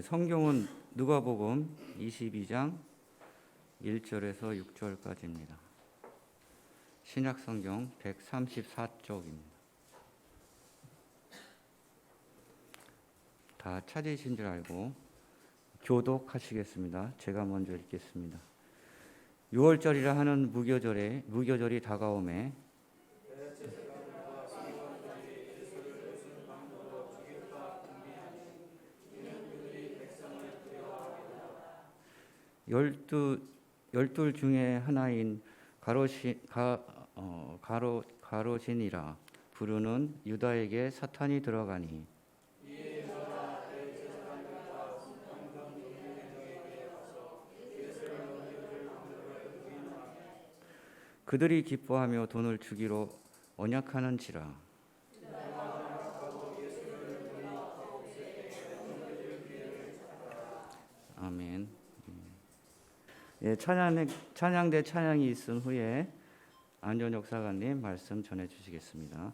성경은 누가복음 22장 1절에서 6절까지입니다. 신약 성경 134쪽입니다. 다 찾으신 줄 알고 교독하시겠습니다. 제가 먼저 읽겠습니다. 6월절이라 하는 무교절이 다가오매 열둘 중에 하나인 가로신이라 부르는 유다에게 사탄이 들어가니 그들이 기뻐하며 돈을 주기로 언약하는지라. 아멘. 예, 찬양대 찬양이 있은 후에 안전혁 사관님 말씀 전해 주시겠습니다.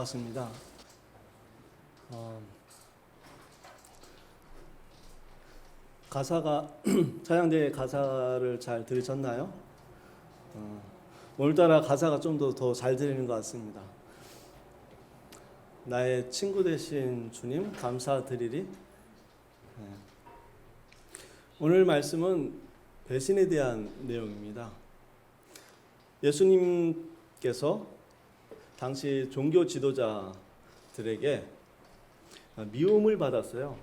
반갑습니다. 가사가 찬양대회 가사를 잘 들으셨나요? 오늘따라 가사가 좀 더 잘 들리는 것 같습니다. 나의 친구 되신 주님 감사드리리. 오늘 말씀은 배신에 대한 내용입니다. 예수님께서 당시 종교 지도자들에게 미움을 받았어요.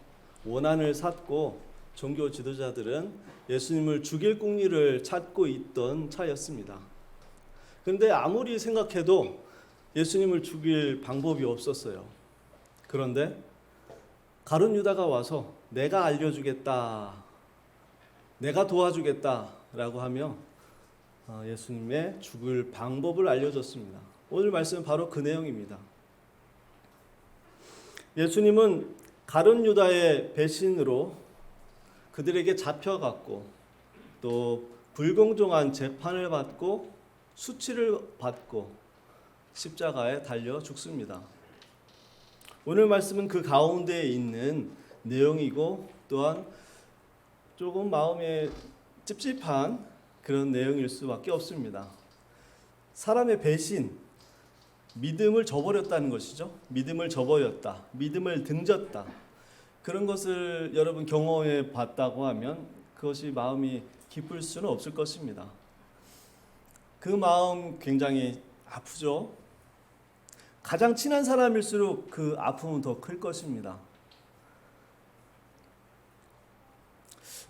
원한을 샀고 종교 지도자들은 예수님을 죽일 궁리를 찾고 있던 차였습니다. 그런데 아무리 생각해도 예수님을 죽일 방법이 없었어요. 그런데 가룟 유다가 와서 내가 알려주겠다, 내가 도와주겠다라고 하며 예수님의 죽을 방법을 알려줬습니다. 오늘 말씀은 바로 그 내용입니다. 예수님은 가룟 유다의 배신으로 그들에게 잡혀갔고 또 불공정한 재판을 받고 수치를 받고 십자가에 달려 죽습니다. 오늘 말씀은 그 가운데에 있는 내용이고 또한 조금 마음에 찝찝한 그런 내용일 수밖에 없습니다. 사람의 배신, 믿음을 저버렸다는 것이죠. 믿음을 저버렸다, 믿음을 등졌다. 그런 것을 여러분 경험해 봤다고 하면 그것이 마음이 기쁠 수는 없을 것입니다. 그 마음 굉장히 아프죠. 가장 친한 사람일수록 그 아픔은 더 클 것입니다.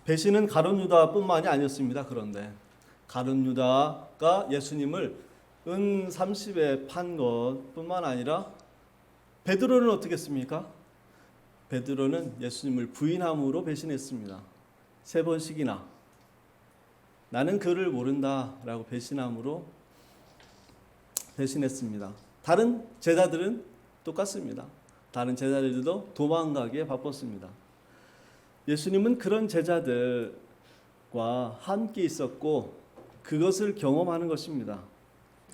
배신은 가룟 유다뿐만이 아니었습니다. 그런데 가룟 유다가 예수님을 은 30에 판 것뿐만 아니라 베드로는 어떻게 했습니까? 베드로는 예수님을 부인함으로 배신했습니다. 3번씩이나 나는 그를 모른다라고 배신함으로 배신했습니다. 다른 제자들은 똑같습니다. 다른 제자들도 도망가기에 바빴습니다. 예수님은 그런 제자들과 함께 있었고 그것을 경험하는 것입니다.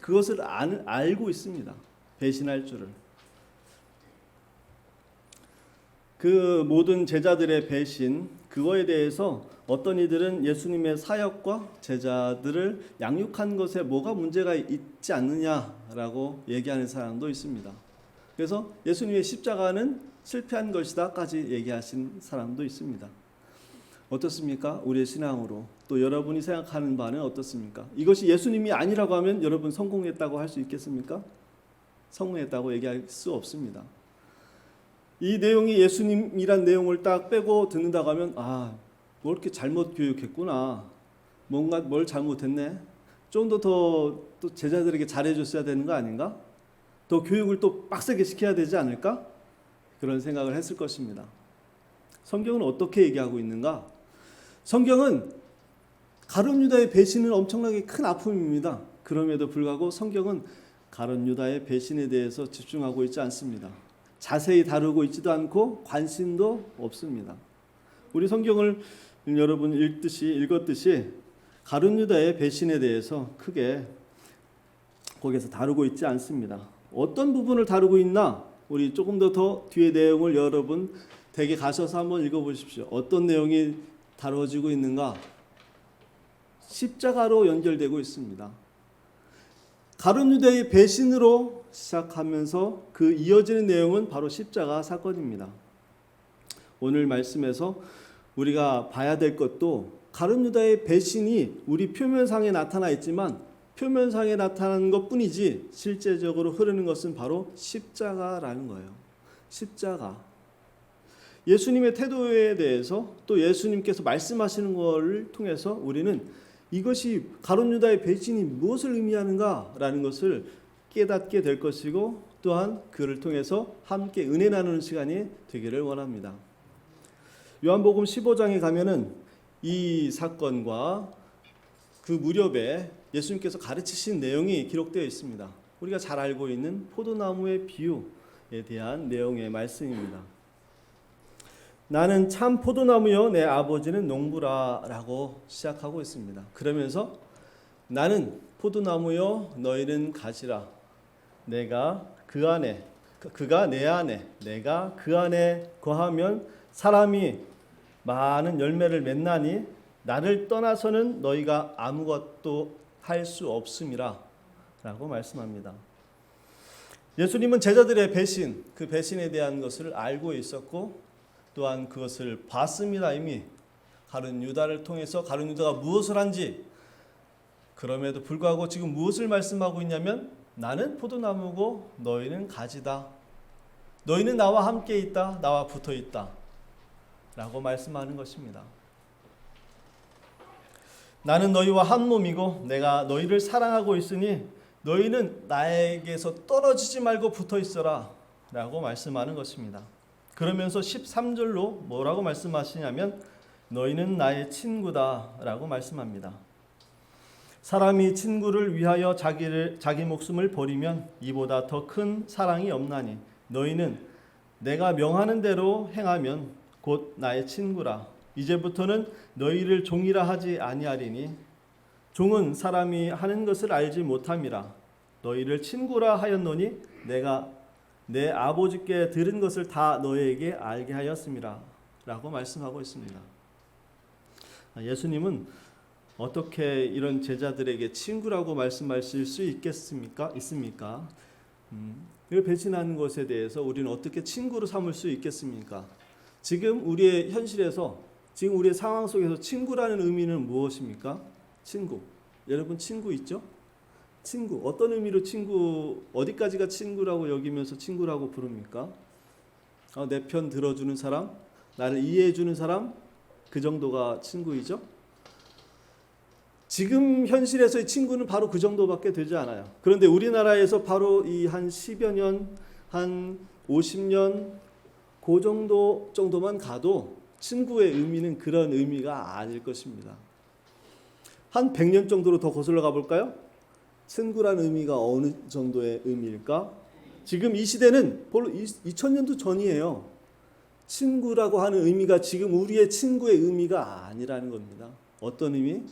그것을 알고 있습니다. 배신할 줄을. 그 모든 제자들의 배신, 그거에 대해서 어떤 이들은 예수님의 사역과 제자들을 양육한 것에 뭐가 문제가 있지 않느냐라고 얘기하는 사람도 있습니다. 그래서 예수님의 십자가는 실패한 것이다까지 얘기하신 사람도 있습니다. 어떻습니까? 우리의 신앙으로 또 여러분이 생각하는 바는 어떻습니까? 이것이 예수님이 아니라고 하면 여러분 성공했다고 할 수 있겠습니까? 성공했다고 얘기할 수 없습니다. 이 내용이 예수님이란 내용을 딱 빼고 듣는다고 하면 뭘 이렇게 잘못 교육했구나, 뭔가 뭘 잘못했네, 좀 더 또 제자들에게 잘해줬어야 되는 거 아닌가? 더 교육을 또 빡세게 시켜야 되지 않을까? 그런 생각을 했을 것입니다. 성경은 어떻게 얘기하고 있는가? 성경은 가룟 유다의 배신은 엄청나게 큰 아픔입니다. 그럼에도 불구하고 성경은 가룟 유다의 배신에 대해서 집중하고 있지 않습니다. 자세히 다루고 있지도 않고 관심도 없습니다. 우리 성경을 여러분 읽었듯이 가룟 유다의 배신에 대해서 크게 거기에서 다루고 있지 않습니다. 어떤 부분을 다루고 있나? 우리 조금 더 뒤에 내용을 여러분 댁에 가셔서 한번 읽어보십시오. 어떤 내용이 다뤄지고 있는가? 십자가로 연결되고 있습니다. 가룟 유다의 배신으로 시작하면서 그 이어지는 내용은 바로 십자가 사건입니다. 오늘 말씀에서 우리가 봐야 될 것도 가룟 유다의 배신이 우리 표면상에 나타나 있지만 표면상에 나타나는 것뿐이지 실제적으로 흐르는 것은 바로 십자가라는 거예요. 십자가. 예수님의 태도에 대해서 또 예수님께서 말씀하시는 것을 통해서 우리는 이것이 가룟 유다의 배신이 무엇을 의미하는가라는 것을 깨닫게 될 것이고 또한 그를 통해서 함께 은혜 나누는 시간이 되기를 원합니다. 요한복음 15장에 가면은 이 사건과 그 무렵에 예수님께서 가르치신 내용이 기록되어 있습니다. 우리가 잘 알고 있는 포도나무의 비유에 대한 내용의 말씀입니다. 나는 참 포도나무요 내 아버지는 농부라 라고 시작하고 있습니다. 그러면서 나는 포도나무요 너희는 가지라, 내가 그 안에 그가 내 안에, 내가 그 안에 거하면 사람이 많은 열매를 맺나니 나를 떠나서는 너희가 아무것도 할 수 없음이라 라고 말씀합니다. 예수님은 제자들의 배신, 그 배신에 대한 것을 알고 있었고 또한 그것을 봤습니다. 이미 가룟 유다를 통해서 가룟 유다가 무엇을 한지. 그럼에도 불구하고 지금 무엇을 말씀하고 있냐면 나는 포도나무고 너희는 가지다. 너희는 나와 함께 있다. 나와 붙어 있다. 라고 말씀하는 것입니다. 나는 너희와 한 몸이고 내가 너희를 사랑하고 있으니 너희는 나에게서 떨어지지 말고 붙어 있어라 라고 말씀하는 것입니다. 그러면서 13절로 뭐라고 말씀하시냐면 너희는 나의 친구다 라고 말씀합니다. 사람이 친구를 위하여 자기 목숨을 버리면 이보다 더 큰 사랑이 없나니 너희는 내가 명하는 대로 행하면 곧 나의 친구라. 이제부터는 너희를 종이라 하지 아니하리니 종은 사람이 하는 것을 알지 못함이라. 너희를 친구라 하였노니 내가 내 아버지께 들은 것을 다 너희에게 알게 하였음이라 라고 말씀하고 있습니다. 예수님은 어떻게 이런 제자들에게 친구라고 말씀하실 수 있습니까? 그 배신하는 것에 대해서 우리는 어떻게 친구로 삼을 수 있겠습니까? 지금 우리의 현실에서, 지금 우리의 상황 속에서 친구라는 의미는 무엇입니까? 친구. 여러분 친구 있죠? 친구. 어떤 의미로 친구, 어디까지가 친구라고 여기면서 친구라고 부릅니까? 내 편 들어주는 사람, 나를 이해해주는 사람, 그 정도가 친구이죠? 지금 현실에서의 친구는 바로 그 정도밖에 되지 않아요. 그런데 우리나라에서 바로 이 한 10여 년, 한 50년 그 정도만 가도 친구의 의미는 그런 의미가 아닐 것입니다. 한 100년 정도로 더 거슬러 가볼까요? 친구라는 의미가 어느 정도의 의미일까? 지금 이 시대는 벌써 2000년도 전이에요. 친구라고 하는 의미가 지금 우리의 친구의 의미가 아니라는 겁니다. 어떤 의미?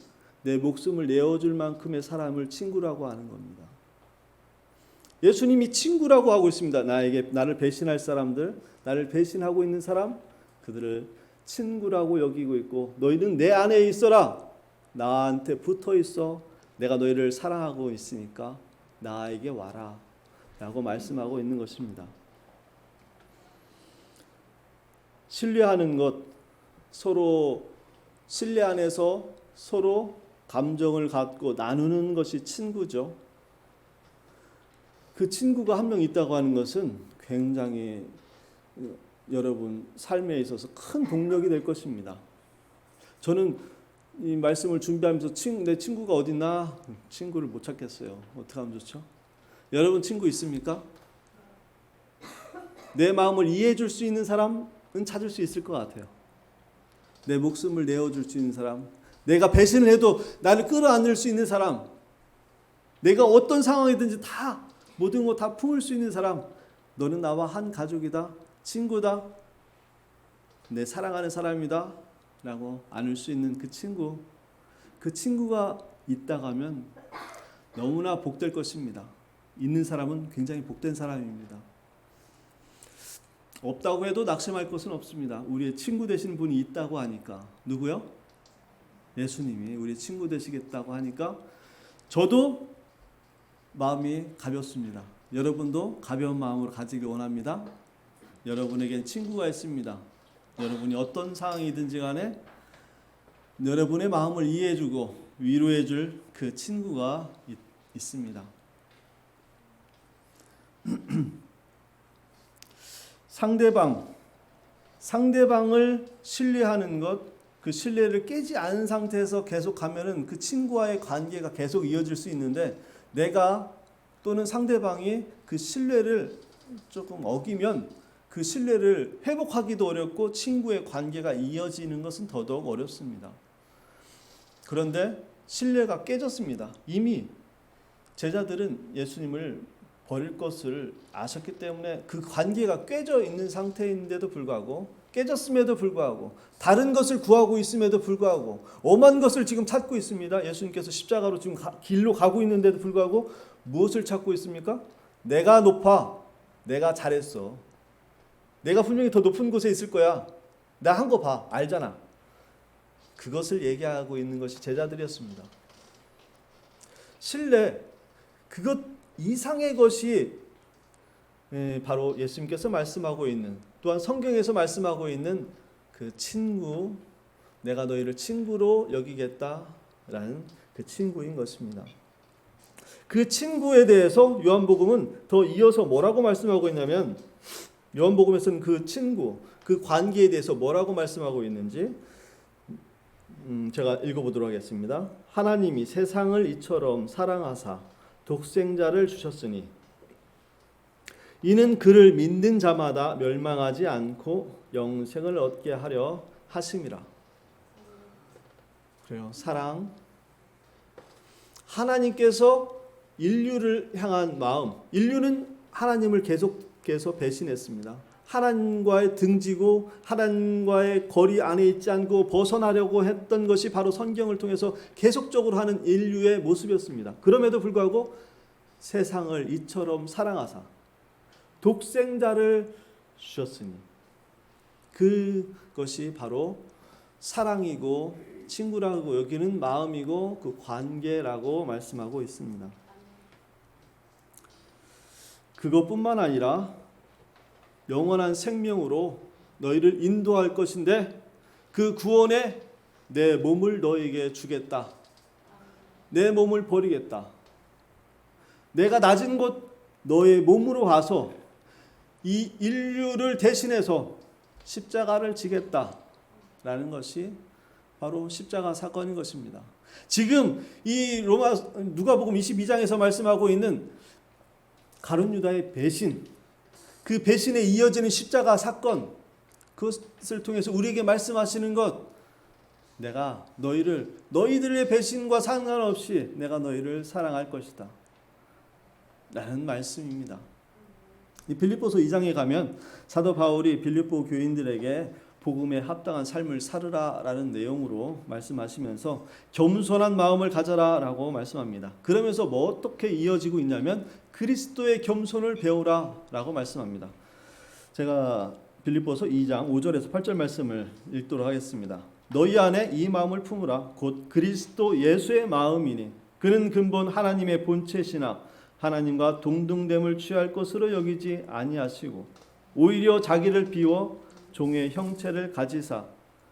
내 목숨을 내어줄 만큼의 사람을 친구라고 하는 겁니다. 예수님이 친구라고 하고 있습니다. 나를 배신할 사람들, 나를 배신하고 있는 사람, 그들을 친구라고 여기고 있고 너희는 내 안에 있어라. 나한테 붙어 있어. 내가 너희를 사랑하고 있으니까 나에게 와라 라고 말씀하고 있는 것입니다. 신뢰하는 것, 서로 신뢰 안에서 서로 감정을 갖고 나누는 것이 친구죠. 그 친구가 한 명 있다고 하는 것은 굉장히 여러분 삶에 있어서 큰 동력이 될 것입니다. 저는 이 말씀을 준비하면서 내 친구가 어딨나? 친구를 못 찾겠어요. 어떻게 하면 좋죠? 여러분 친구 있습니까? 내 마음을 이해해 줄 수 있는 사람은 찾을 수 있을 것 같아요. 내 목숨을 내어줄 수 있는 사람, 내가 배신을 해도 나를 끌어안을 수 있는 사람, 내가 어떤 상황이든지 다 모든 것 다 품을 수 있는 사람, 너는 나와 한 가족이다, 친구다, 내 사랑하는 사람이다 라고 안을 수 있는 그 친구, 그 친구가 있다고 하면 너무나 복될 것입니다. 있는 사람은 굉장히 복된 사람입니다. 없다고 해도 낙심할 것은 없습니다. 우리의 친구 되시는 분이 있다고 하니까. 누구요? 예수님이 우리 친구 되시겠다고 하니까 저도 마음이 가볍습니다. 여러분도 가벼운 마음으로 가지길 원합니다. 여러분에겐 친구가 있습니다. 여러분이 어떤 상황이든지 간에 여러분의 마음을 이해해주고 위로해줄 그 친구가 있습니다. 상대방을 신뢰하는 것, 그 신뢰를 깨지 않은 상태에서 계속 가면은 그 친구와의 관계가 계속 이어질 수 있는데 내가 또는 상대방이 그 신뢰를 조금 어기면 그 신뢰를 회복하기도 어렵고 친구의 관계가 이어지는 것은 더더욱 어렵습니다. 그런데 신뢰가 깨졌습니다. 이미 제자들은 예수님을 버릴 것을 아셨기 때문에 그 관계가 깨져 있는 상태인데도 불구하고, 깨졌음에도 불구하고, 다른 것을 구하고 있음에도 불구하고, 엄한 것을 지금 찾고 있습니다. 예수님께서 십자가로 지금 길로 가고 있는데도 불구하고 무엇을 찾고 있습니까? 내가 높아, 내가 잘했어. 내가 분명히 더 높은 곳에 있을 거야. 나 한 거 봐. 알잖아. 그것을 얘기하고 있는 것이 제자들이었습니다. 신뢰, 그것 이상의 것이 바로 예수님께서 말씀하고 있는, 또한 성경에서 말씀하고 있는 그 친구, 내가 너희를 친구로 여기겠다라는 그 친구인 것입니다. 그 친구에 대해서 요한복음은 더 이어서 뭐라고 말씀하고 있냐면, 요한복음에서는 그 친구, 그 관계에 대해서 뭐라고 말씀하고 있는지 제가 읽어보도록 하겠습니다. 하나님이 세상을 이처럼 사랑하사 독생자를 주셨으니 이는 그를 믿는 자마다 멸망하지 않고 영생을 얻게 하려 하심이라. 그래요. 사랑. 하나님께서 인류를 향한 마음. 인류는 하나님을 계속해서 배신했습니다. 하나님과의 등지고 하나님과의 거리 안에 있지 않고 벗어나려고 했던 것이 바로 성경을 통해서 계속적으로 하는 인류의 모습이었습니다. 그럼에도 불구하고 세상을 이처럼 사랑하사 독생자를 주셨으니 그것이 바로 사랑이고 친구라고 여기는 마음이고 그 관계라고 말씀하고 있습니다. 그것뿐만 아니라 영원한 생명으로 너희를 인도할 것인데 그 구원에 내 몸을 너에게 주겠다. 내 몸을 버리겠다. 내가 낮은 곳 너의 몸으로 와서 이 인류를 대신해서 십자가를 지겠다라는 것이 바로 십자가 사건인 것입니다. 지금 이 누가복음 22장에서 말씀하고 있는 가룟 유다의 배신, 그 배신에 이어지는 십자가 사건, 그것을 통해서 우리에게 말씀하시는 것, 내가 너희들의 배신과 상관없이 내가 너희를 사랑할 것이다 라는 말씀입니다. 이 빌립보서 2장에 가면 사도 바울이 빌립보 교인들에게 복음에 합당한 삶을 살으라 라는 내용으로 말씀하시면서 겸손한 마음을 가져라 라고 말씀합니다. 그러면서 뭐 어떻게 이어지고 있냐면 그리스도의 겸손을 배우라 라고 말씀합니다. 제가 빌립보서 2장 5절에서 8절 말씀을 읽도록 하겠습니다. 너희 안에 이 마음을 품으라. 곧 그리스도 예수의 마음이니 그는 근본 하나님의 본체시나 하나님과 동등됨을 취할 것으로 여기지 아니하시고 오히려 자기를 비워 종의 형체를 가지사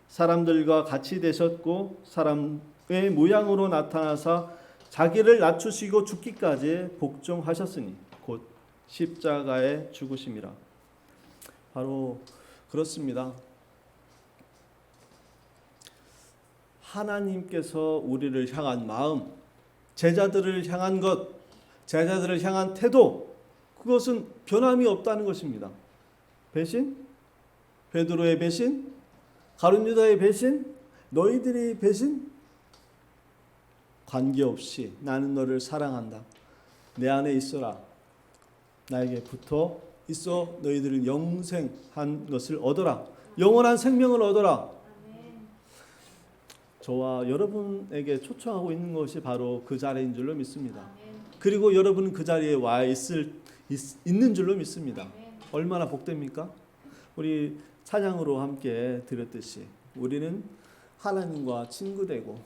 사람들과 같이 되셨고 사람의 모양으로 나타나사 자기를 낮추시고 죽기까지 복종하셨으니 곧 십자가에 죽으심이라. 바로 그렇습니다. 하나님께서 우리를 향한 마음, 제자들을 향한 것, 제자들을 향한 태도, 그것은 변함이 없다는 것입니다. 배신? 베드로의 배신? 가룟 유다의 배신? 너희들의 배신? 관계없이 나는 너를 사랑한다. 내 안에 있어라. 나에게 붙어 있어 너희들은 영생한 것을 얻어라. 영원한 생명을 얻어라. 저와 여러분에게 초청하고 있는 것이 바로 그 자리인 줄로 믿습니다. 그리고 여러분은 그 자리에 와 있는 줄로 믿습니다. 얼마나 복됩니까? 우리 찬양으로 함께 드렸듯이 우리는 하나님과 친구되고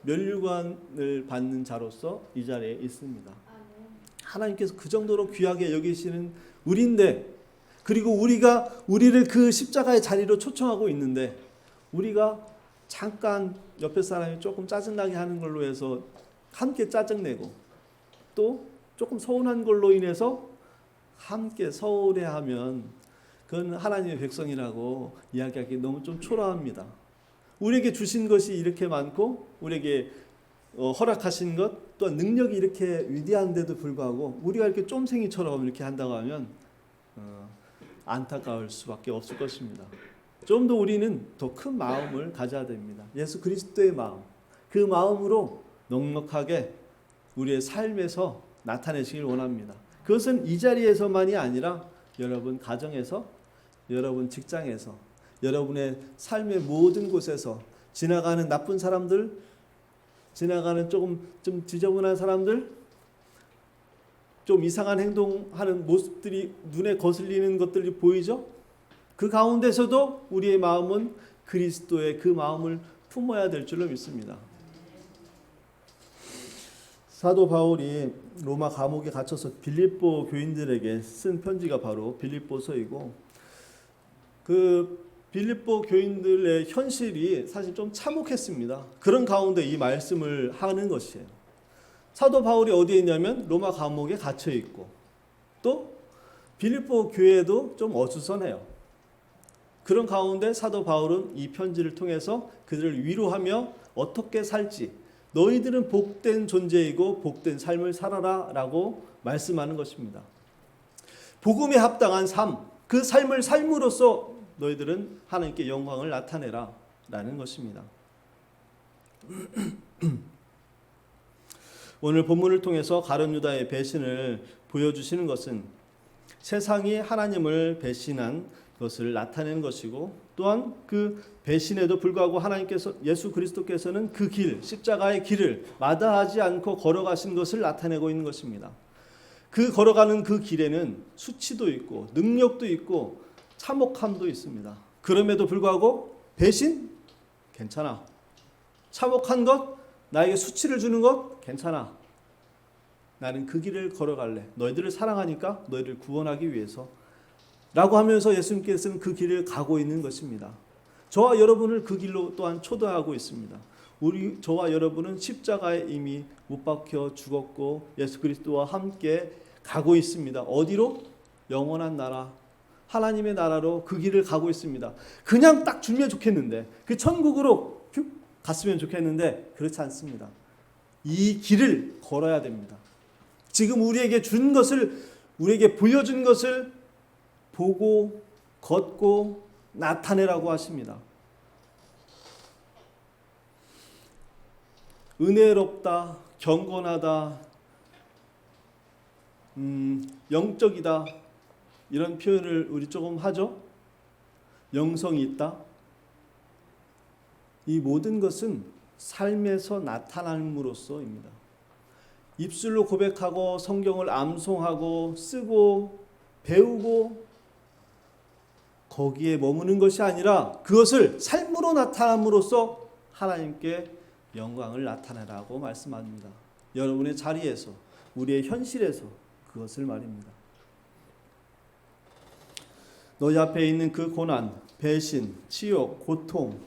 면류관을 받는 자로서 이 자리에 있습니다. 하나님께서 그 정도로 귀하게 여기시는 우리인데, 그리고 우리를 그 십자가의 자리로 초청하고 있는데, 우리가 잠깐 옆에 사람이 조금 짜증나게 하는 걸로 해서 함께 짜증내고 또 조금 서운한 걸로 인해서 함께 서운해하면 그건 하나님의 백성이라고 이야기하기 너무 좀 초라합니다. 우리에게 주신 것이 이렇게 많고 우리에게 허락하신 것 또한 능력이 이렇게 위대한데도 불구하고 우리가 이렇게 쫌생이처럼 이렇게 한다고 하면 안타까울 수밖에 없을 것입니다. 좀 더 우리는 더 큰 마음을 가져야 됩니다. 예수 그리스도의 마음, 그 마음으로 넉넉하게 우리의 삶에서 나타내시길 원합니다. 그것은 이 자리에서만이 아니라 여러분 가정에서, 여러분 직장에서, 여러분의 삶의 모든 곳에서 지나가는 나쁜 사람들, 지나가는 좀 지저분한 사람들, 좀 이상한 행동하는 모습들이 눈에 거슬리는 것들이 보이죠? 그 가운데서도 우리의 마음은 그리스도의 그 마음을 품어야 될 줄로 믿습니다. 사도 바울이 로마 감옥에 갇혀서 빌립보 교인들에게 쓴 편지가 바로 빌립보서이고, 그 빌립보 교인들의 현실이 사실 좀 참혹했습니다. 그런 가운데 이 말씀을 하는 것이에요. 사도 바울이 어디에 있냐면 로마 감옥에 갇혀 있고, 또 빌립보 교회도 좀 어수선해요. 그런 가운데 사도 바울은 이 편지를 통해서 그들을 위로하며 어떻게 살지, 너희들은 복된 존재이고 복된 삶을 살아라 라고 말씀하는 것입니다. 복음에 합당한 삶, 그 삶을 삶으로써 너희들은 하나님께 영광을 나타내라 라는 것입니다. 오늘 본문을 통해서 가룟 유다의 배신을 보여주시는 것은 세상이 하나님을 배신한 것을 나타내는 것이고, 또한 그 배신에도 불구하고 하나님께서, 예수 그리스도께서는 그 길, 십자가의 길을 마다하지 않고 걸어가신 것을 나타내고 있는 것입니다. 그 걸어가는 그 길에는 수치도 있고 능력도 있고 참혹함도 있습니다. 그럼에도 불구하고 배신? 괜찮아. 참혹한 것? 나에게 수치를 주는 것? 괜찮아. 나는 그 길을 걸어갈래. 너희들을 사랑하니까 너희를 구원하기 위해서 라고 하면서 예수님께서는 그 길을 가고 있는 것입니다. 저와 여러분을 그 길로 또한 초대하고 있습니다. 저와 여러분은 십자가에 이미 못 박혀 죽었고 예수 그리스도와 함께 가고 있습니다. 어디로? 영원한 나라, 하나님의 나라로 그 길을 가고 있습니다. 그냥 딱 주면 좋겠는데, 그 천국으로 갔으면 좋겠는데 그렇지 않습니다. 이 길을 걸어야 됩니다. 지금 우리에게 준 것을, 우리에게 보여준 것을 보고 걷고 나타내라고 하십니다. 은혜롭다, 경건하다, 영적이다, 이런 표현을 우리 조금 하죠. 영성이 있다. 이 모든 것은 삶에서 나타남으로써입니다. 입술로 고백하고 성경을 암송하고 쓰고 배우고 거기에 머무는 것이 아니라 그것을 삶으로 나타남으로써 하나님께 영광을 나타내라고 말씀합니다. 여러분의 자리에서, 우리의 현실에서 그것을 말입니다. 너희 앞에 있는 그 고난, 배신, 치욕, 고통,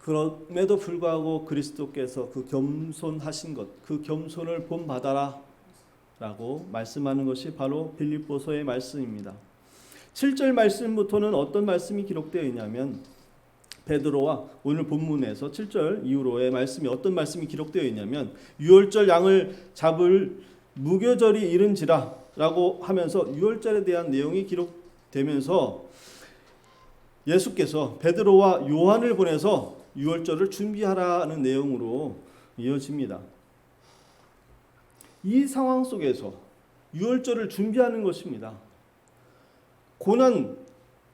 그럼에도 불구하고 그리스도께서 그 겸손하신 것, 그 겸손을 본받아라 라고 말씀하는 것이 바로 빌립보서의 말씀입니다. 7절 말씀부터는 어떤 말씀이 기록되어 있냐면, 베드로와 오늘 본문에서 7절 이후로의 말씀이 어떤 말씀이 기록되어 있냐면, 유월절 양을 잡을 무교절이 이른지라 라고 하면서 유월절에 대한 내용이 기록되면서 예수께서 베드로와 요한을 보내서 유월절을 준비하라는 내용으로 이어집니다. 이 상황 속에서 유월절을 준비하는 것입니다. 고난,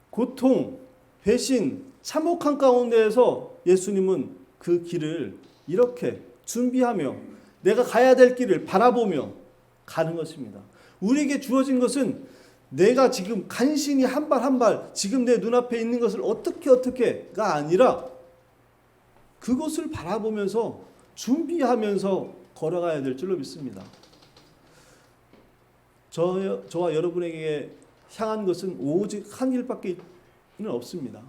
고통, 배신, 참혹한 가운데에서 예수님은 그 길을 이렇게 준비하며 내가 가야 될 길을 바라보며 가는 것입니다. 우리에게 주어진 것은 내가 지금 간신히 한 발 한 발 지금 내 눈앞에 있는 것을 어떻게가 아니라 그것을 바라보면서 준비하면서 걸어가야 될 줄로 믿습니다. 저와 여러분에게 향한 것은 오직 한 길밖에 없습니다.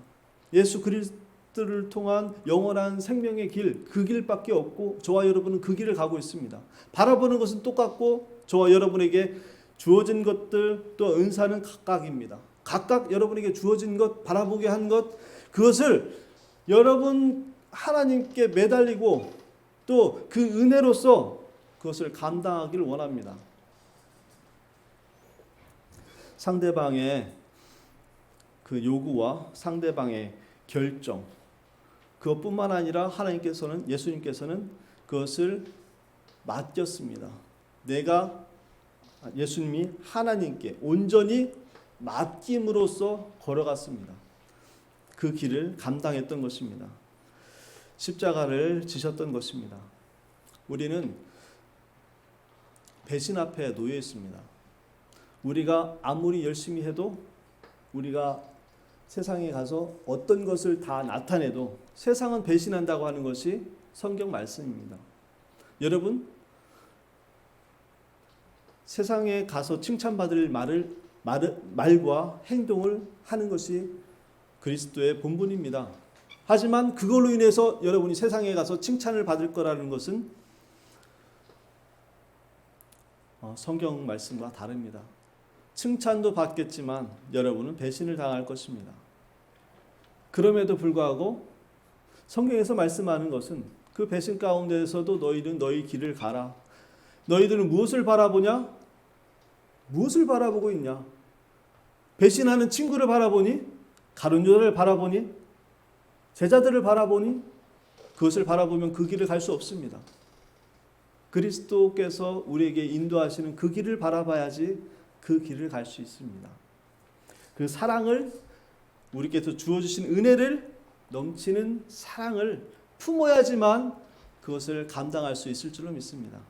예수 그리스도를 통한 영원한 생명의 길, 그 길밖에 없고 저와 여러분은 그 길을 가고 있습니다. 바라보는 것은 똑같고 저와 여러분에게 주어진 것들 또 은사는 각각입니다. 각각 여러분에게 주어진 것, 바라보게 한 것, 그것을 여러분 하나님께 매달리고 또 그 은혜로서 그것을 감당하기를 원합니다. 상대방의 그 요구와 상대방의 결정, 그것뿐만 아니라 하나님께서는, 예수님께서는 그것을 맡겼습니다. 예수님이 하나님께 온전히 맡김으로써 걸어갔습니다. 그 길을 감당했던 것입니다. 십자가를 지셨던 것입니다. 우리는 배신 앞에 놓여 있습니다. 우리가 아무리 열심히 해도 우리가 세상에 가서 어떤 것을 다 나타내도 세상은 배신한다고 하는 것이 성경 말씀입니다. 여러분, 세상에 가서 칭찬받을 말과 행동을 하는 것이 그리스도의 본분입니다. 하지만 그걸로 인해서 여러분이 세상에 가서 칭찬을 받을 거라는 것은 성경 말씀과 다릅니다. 칭찬도 받겠지만 여러분은 배신을 당할 것입니다. 그럼에도 불구하고 성경에서 말씀하는 것은 그 배신 가운데에서도 너희는 너희 길을 가라. 너희들은 무엇을 바라보냐? 무엇을 바라보고 있냐? 배신하는 친구를 바라보니? 가룟 유다를 바라보니? 제자들을 바라보니? 그것을 바라보면 그 길을 갈 수 없습니다. 그리스도께서 우리에게 인도하시는 그 길을 바라봐야지 그 길을 갈 수 있습니다. 그 사랑을, 우리께서 주어주신 은혜를, 넘치는 사랑을 품어야지만 그것을 감당할 수 있을 줄로 믿습니다.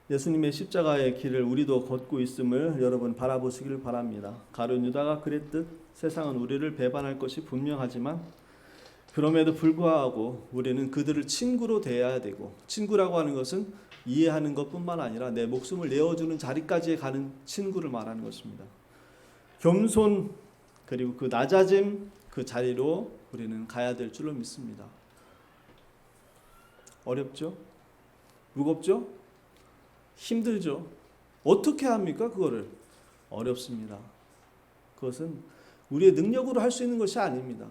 예수님의 십자가의 길을 우리도 걷고 있음을 여러분 바라보시길 바랍니다. 가룟 유다가 그랬듯 세상은 우리를 배반할 것이 분명하지만 그럼에도 불구하고 우리는 그들을 친구로 대해야 되고, 친구라고 하는 것은 이해하는 것뿐만 아니라 내 목숨을 내어주는 자리까지 가는 친구를 말하는 것입니다. 겸손 그리고 그 낮아짐, 그 자리로 우리는 가야 될 줄로 믿습니다. 어렵죠? 무겁죠? 힘들죠? 어떻게 합니까? 그거를 어렵습니다. 그것은 우리의 능력으로 할 수 있는 것이 아닙니다.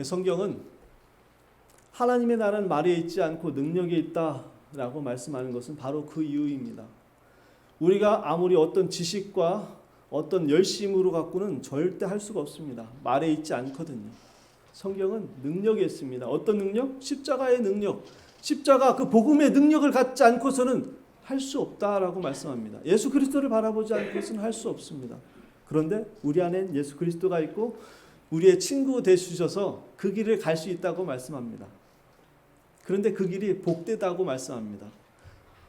성경은 하나님의 나라는 말에 있지 않고 능력에 있다라고 말씀하는 것은 바로 그 이유입니다. 우리가 아무리 어떤 지식과 어떤 열심으로 갖고는 절대 할 수가 없습니다. 말에 있지 않거든요. 성경은 능력이 있습니다. 어떤 능력? 십자가의 능력. 십자가 그 복음의 능력을 갖지 않고서는 할 수 없다라고 말씀합니다. 예수 그리스도를 바라보지 않고서는 할 수 없습니다. 그런데 우리 안엔 예수 그리스도가 있고 우리의 친구 되주셔서 그 길을 갈 수 있다고 말씀합니다. 그런데 그 길이 복되다고 말씀합니다.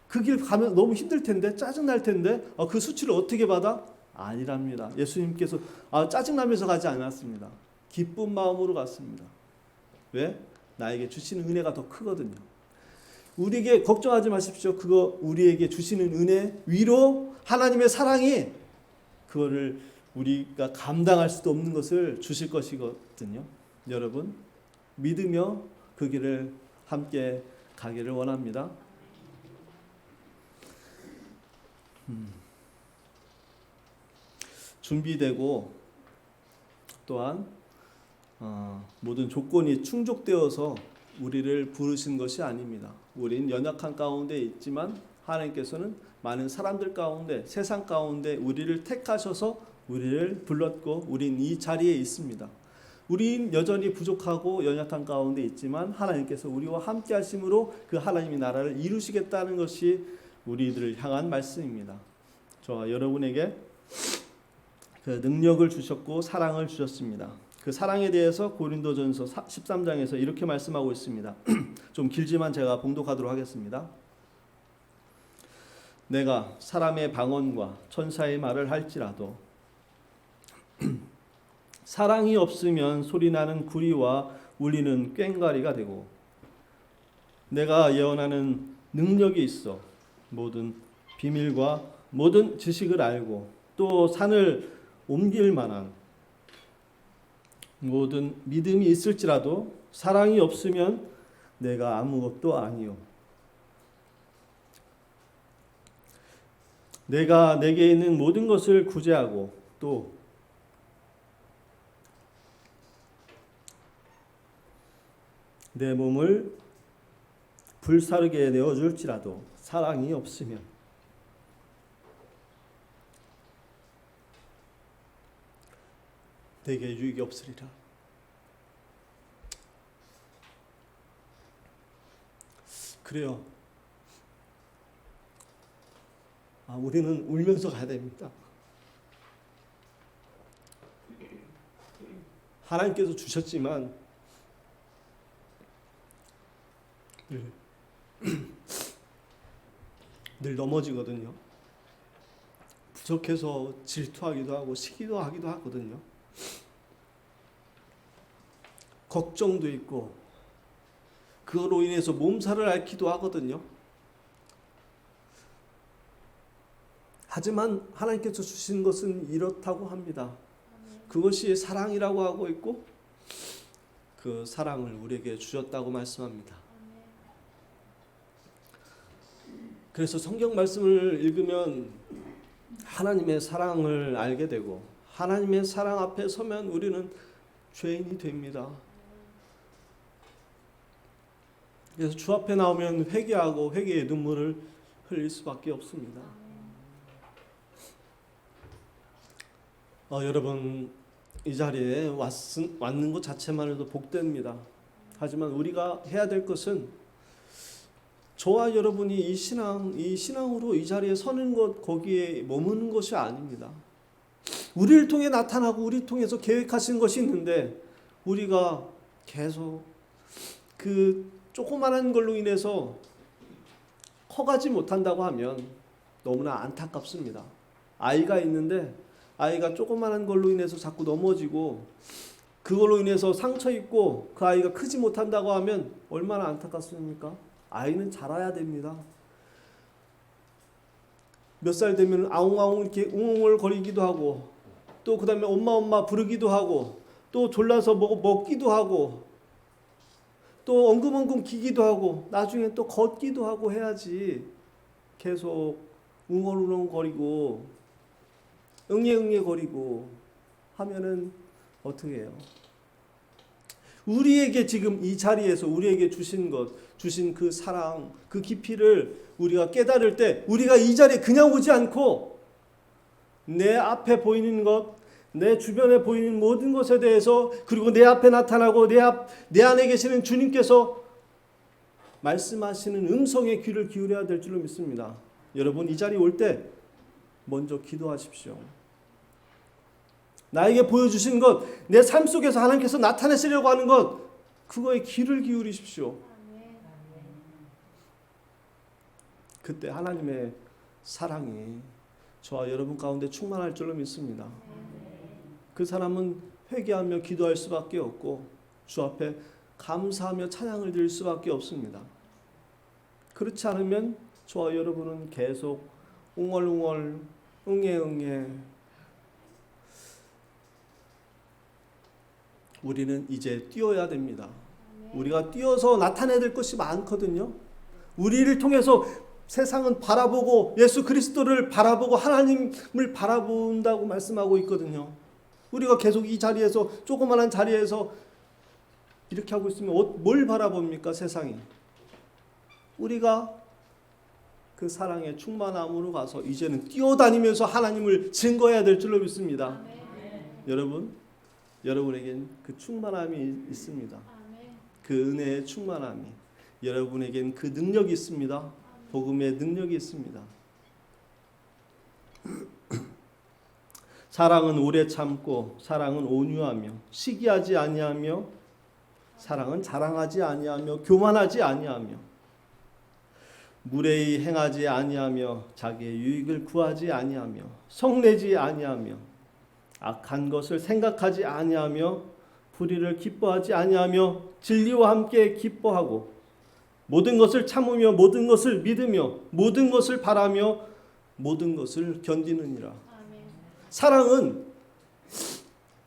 그 길 가면 너무 힘들 텐데, 짜증날 텐데, 그 수치를 어떻게 받아? 아니랍니다. 예수님께서 짜증나면서 가지 않았습니다. 기쁜 마음으로 갔습니다. 왜? 나에게 주시는 은혜가 더 크거든요. 우리에게 걱정하지 마십시오. 그거 우리에게 주시는 은혜, 위로, 하나님의 사랑이 그거를 우리가 감당할 수도 없는 것을 주실 것이거든요. 여러분, 믿으며 그 길을 함께 가기를 원합니다. 준비되고 또한 모든 조건이 충족되어서 우리를 부르신 것이 아닙니다. 우린 연약한 가운데 있지만 하나님께서는 많은 사람들 가운데, 세상 가운데 우리를 택하셔서 우리를 불렀고 우린 이 자리에 있습니다. 우린 여전히 부족하고 연약한 가운데 있지만 하나님께서 우리와 함께 하심으로 그 하나님의 나라를 이루시겠다는 것이 우리들을 향한 말씀입니다. 저와 여러분에게 그 능력을 주셨고 사랑을 주셨습니다. 그 사랑에 대해서 고린도전서 13장에서 이렇게 말씀하고 있습니다. 좀 길지만 제가 봉독하도록 하겠습니다. 내가 사람의 방언과 천사의 말을 할지라도 사랑이 없으면 소리나는 구리와 울리는 꽹과리가 되고, 내가 예언하는 능력이 있어 모든 비밀과 모든 지식을 알고 또 산을 옮길 만한 모든 믿음이 있을지라도 사랑이 없으면 내가 아무것도 아니요. 내가 내게 있는 모든 것을 구제하고 또 내 몸을 불사르게 내어줄지라도 사랑이 없으면 내게 유익이 없으리라. 그래요. 우리는 울면서 가야 됩니다. 하나님께서 주셨지만 늘 넘어지거든요. 부족해서 질투하기도 하고 시기도 하기도 하거든요. 걱정도 있고 그거로 인해서 몸살을 앓기도 하거든요. 하지만 하나님께서 주신 것은 이렇다고 합니다. 그것이 사랑이라고 하고 있고 그 사랑을 우리에게 주셨다고 말씀합니다. 그래서 성경 말씀을 읽으면 하나님의 사랑을 알게 되고 하나님의 사랑 앞에 서면 우리는 죄인이 됩니다. 그래서 주 앞에 나오면 회개하고 회개의 눈물을 흘릴 수밖에 없습니다. 여러분 이 자리에 왔는 것 자체만으로도 복됩니다. 하지만 우리가 해야 될 것은 저와 여러분이 이 신앙으로 이 자리에 서는 것, 거기에 머무는 것이 아닙니다. 우리를 통해 나타나고 우리를 통해서 계획하신 것이 있는데 우리가 계속 그 조그마한 걸로 인해서 커가지 못한다고 하면 너무나 안타깝습니다. 아이가 있는데 아이가 조그마한 걸로 인해서 자꾸 넘어지고 그걸로 인해서 상처 입고 그 아이가 크지 못한다고 하면 얼마나 안타깝습니까? 아이는 자라야 됩니다. 몇 살 되면 아웅아웅 이렇게 웅웅을 거리기도 하고 또 그 다음에 엄마 부르기도 하고 또 졸라서 먹기도 하고 또 엉금엉금 기기도 하고 나중에 또 걷기도 하고 해야지 계속 웅얼웅얼 거리고 응애응애 거리고 하면은 어떻게 해요? 우리에게 지금 이 자리에서 우리에게 주신 그 사랑, 그 깊이를 우리가 깨달을 때 우리가 이 자리에 그냥 오지 않고 내 앞에 보이는 것, 내 주변에 보이는 모든 것에 대해서 그리고 내 앞에 나타나고 내 안에 계시는 주님께서 말씀하시는 음성에 귀를 기울여야 될 줄로 믿습니다. 여러분 이 자리에 올 때 먼저 기도하십시오. 나에게 보여주신 것, 내 삶 속에서 하나님께서 나타내시려고 하는 것, 그거에 귀를 기울이십시오. 그때 하나님의 사랑이 저와 여러분 가운데 충만할 줄로 믿습니다. 그 사람은 회개하며 기도할 수밖에 없고 주 앞에 감사하며 찬양을 드릴 수밖에 없습니다. 그렇지 않으면 저와 여러분은 계속 웅얼웅얼 응애응애 우리는 이제 뛰어야 됩니다. 우리가 뛰어서 나타내야 될 것이 많거든요. 우리를 통해서 세상은 바라보고 예수 그리스도를 바라보고 하나님을 바라본다고 말씀하고 있거든요. 우리가 계속 이 자리에서 조그마한 자리에서 이렇게 하고 있으면 뭘 바라봅니까 세상이? 우리가 그 사랑의 충만함으로 가서 이제는 뛰어다니면서 하나님을 증거해야 될 줄로 믿습니다. 여러분에겐 그 충만함이 있습니다. 그 은혜의 충만함이 여러분에겐 그 능력이 있습니다. 복음의 능력이 있습니다. 사랑은 오래 참고 사랑은 온유하며 시기하지 아니하며 사랑은 자랑하지 아니하며 교만하지 아니하며 무례히 행하지 아니하며 자기의 유익을 구하지 아니하며 성내지 아니하며 악한 것을 생각하지 아니하며 불의를 기뻐하지 아니하며 진리와 함께 기뻐하고 모든 것을 참으며 모든 것을 믿으며 모든 것을 바라며 모든 것을 견디느니라. 사랑은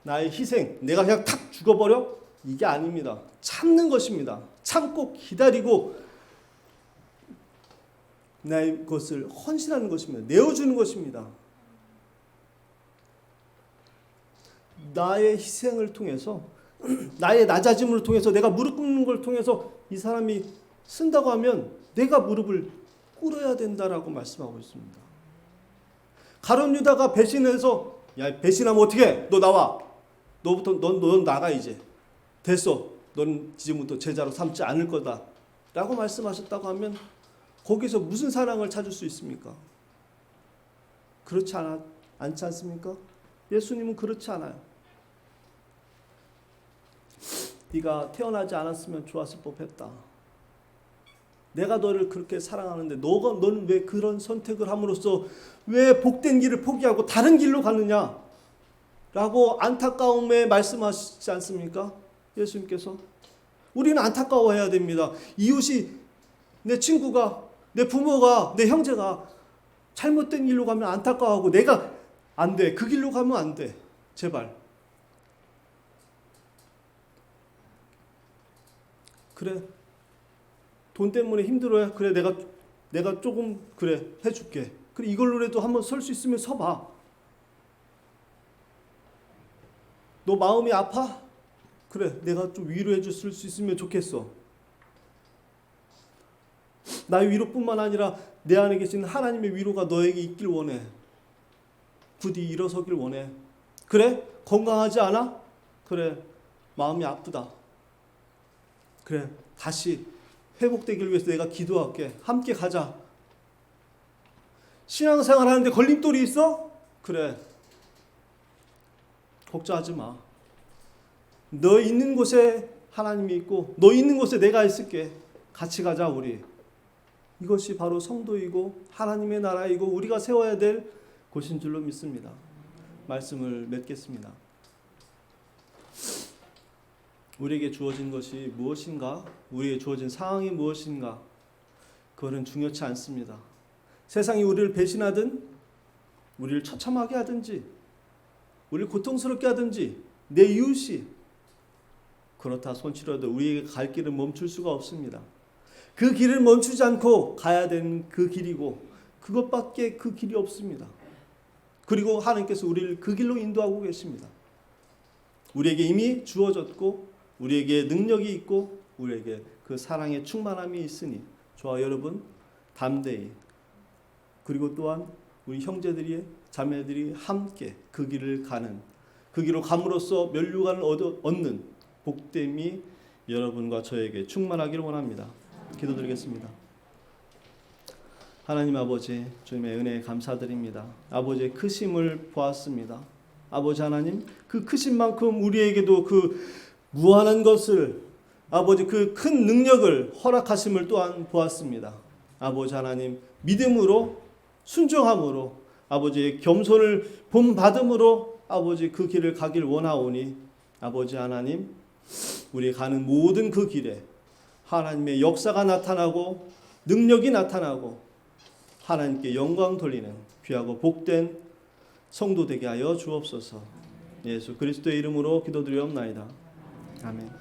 나의 희생, 내가 그냥 탁 죽어버려? 이게 아닙니다. 참는 것입니다. 참고 기다리고 나의 것을 헌신하는 것입니다. 내어주는 것입니다. 나의 희생을 통해서 나의 낮아짐을 통해서 내가 무릎 꿇는 걸 통해서 이 사람이 쓴다고 하면 내가 무릎을 꿇어야 된다라고 말씀하고 있습니다. 가룟 유다가 배신해서 야 배신하면 어떻게 해? 너 나와. 넌 나가 이제. 됐어. 넌 지금부터 제자로 삼지 않을 거다. 라고 말씀하셨다고 하면 거기서 무슨 사랑을 찾을 수 있습니까? 그렇지 않지 않습니까? 예수님은 그렇지 않아요. 네가 태어나지 않았으면 좋았을 법했다. 내가 너를 그렇게 사랑하는데 너는 왜 그런 선택을 함으로써 왜 복된 길을 포기하고 다른 길로 가느냐? 라고 안타까움에 말씀하시지 않습니까? 예수님께서. 우리는 안타까워해야 됩니다. 이웃이, 내 친구가, 내 부모가, 내 형제가 잘못된 길로 가면 안타까워하고 내가 안 돼. 그 길로 가면 안 돼. 제발. 그래. 돈 때문에 힘들어야 그래. 내가 조금 그래 해줄게. 그래 이걸로라도 한번 설 수 있으면 서봐. 너 마음이 아파? 그래 내가 좀 위로해 줄 수 있으면 좋겠어. 나의 위로뿐만 아니라 내 안에 계신 하나님의 위로가 너에게 있길 원해. 부디 일어서길 원해. 그래? 건강하지 않아? 그래 마음이 아프다. 그래 다시 회복되길 위해서 내가 기도할게. 함께 가자. 신앙생활 하는데 걸림돌이 있어? 그래 걱정하지 마. 너 있는 곳에 하나님이 있고 너 있는 곳에 내가 있을게. 같이 가자 우리. 이것이 바로 성도이고 하나님의 나라이고 우리가 세워야 될 곳인 줄로 믿습니다. 말씀을 맺겠습니다. 우리에게 주어진 것이 무엇인가? 우리에게 주어진 상황이 무엇인가? 그거는 중요치 않습니다. 세상이 우리를 배신하든 우리를 처참하게 하든지 우리를 고통스럽게 하든지 내 이웃이 그렇다 손치더라도 우리에게 갈 길은 멈출 수가 없습니다. 그 길을 멈추지 않고 가야 되는 그 길이고 그것밖에 그 길이 없습니다. 그리고 하나님께서 우리를 그 길로 인도하고 계십니다. 우리에게 이미 주어졌고 우리에게 능력이 있고 우리에게 그 사랑의 충만함이 있으니 저와 여러분 담대히 그리고 또한 우리 형제들이 자매들이 함께 그 길을 가는 그 길로 감으로써 면류관을 얻는 복됨이 여러분과 저에게 충만하기를 원합니다. 기도드리겠습니다. 하나님 아버지 주님의 은혜에 감사드립니다. 아버지의 크심을 보았습니다. 아버지 하나님 그 크신 만큼 우리에게도 그 무한한 것을 아버지 그 큰 능력을 허락하심을 또한 보았습니다. 아버지 하나님 믿음으로 순종함으로 아버지의 겸손을 본받음으로 아버지 그 길을 가길 원하오니 아버지 하나님 우리 가는 모든 그 길에 하나님의 역사가 나타나고 능력이 나타나고 하나님께 영광 돌리는 귀하고 복된 성도 되게 하여 주옵소서. 예수 그리스도의 이름으로 기도드리옵나이다. 아멘.